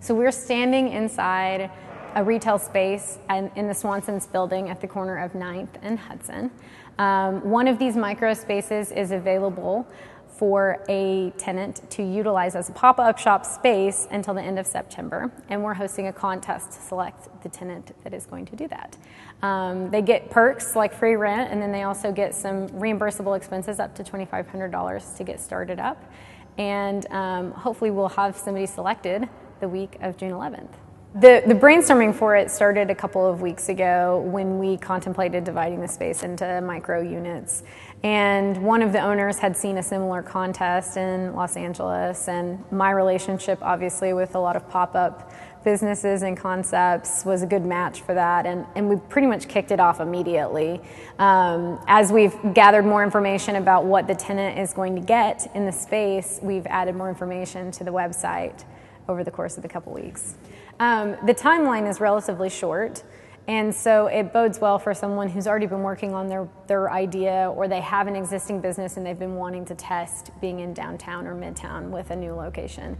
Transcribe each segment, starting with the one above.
So we're standing inside a retail space in the Swanson's building at the corner of 9th and Hudson. One of these micro spaces is available for a tenant to utilize as a pop-up shop space until the end of September, and we're hosting a contest to select the tenant that is going to do that. They get perks like free rent, and then they also get some reimbursable expenses up to $2,500 to get started up, and hopefully we'll have somebody selected the week of June 11th. The brainstorming for it started a couple of weeks ago when we contemplated dividing the space into micro units. And one of the owners had seen a similar contest in Los Angeles, and my relationship obviously with a lot of pop-up businesses and concepts was a good match for that, and we pretty much kicked it off immediately. As we've gathered more information about what the tenant is going to get in the space, we've added more information to the website over the course of the couple weeks. The timeline is relatively short, and so it bodes well for someone who's already been working on their idea, or they have an existing business and they've been wanting to test being in downtown or Midtown with a new location.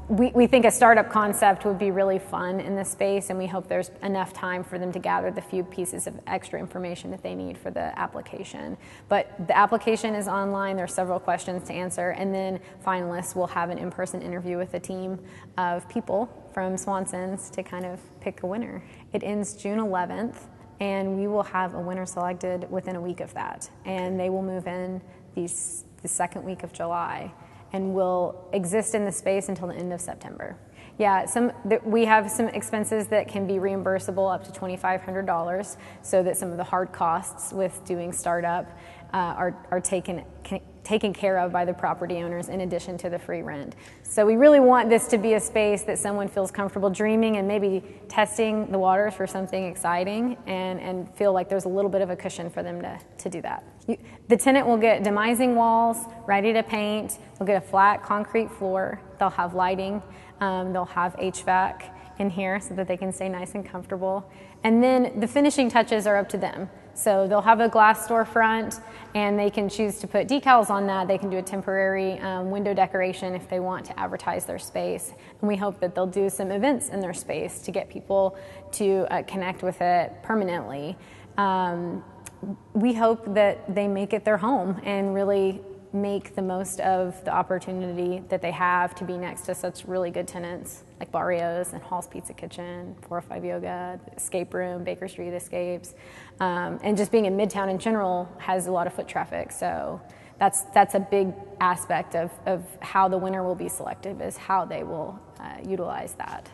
We think a startup concept would be really fun in this space, and we hope there's enough time for them to gather the few pieces of extra information that they need for the application. But the application is online, there's several questions to answer, and then finalists will have an in-person interview with a team of people from Swanson's to kind of pick a winner. It ends June 11th, and we will have a winner selected within a week of that, and they will move in the second week of July and will exist in the space until the end of September. Yeah, we have some expenses that can be reimbursable up to $2,500, so that some of the hard costs with doing startup are taken care of by the property owners in addition to the free rent. So we really want this to be a space that someone feels comfortable dreaming and maybe testing the waters for something exciting, and feel like there's a little bit of a cushion for them to do that. The tenant will get demising walls, ready to paint, they'll get a flat concrete floor, they'll have lighting, they'll have HVAC in here so that they can stay nice and comfortable. And then the finishing touches are up to them. So they'll have a glass storefront, and they can choose to put decals on that. They can do a temporary window decoration if they want to advertise their space. And we hope that they'll do some events in their space to get people to connect with it permanently. We hope that they make it their home and really make the most of the opportunity that they have to be next to such really good tenants like Barrios and Hall's Pizza Kitchen, 405 Yoga, Escape Room, Baker Street Escapes, and just being in Midtown in general has a lot of foot traffic. So that's a big aspect of how the winner will be selected, is how they will utilize that.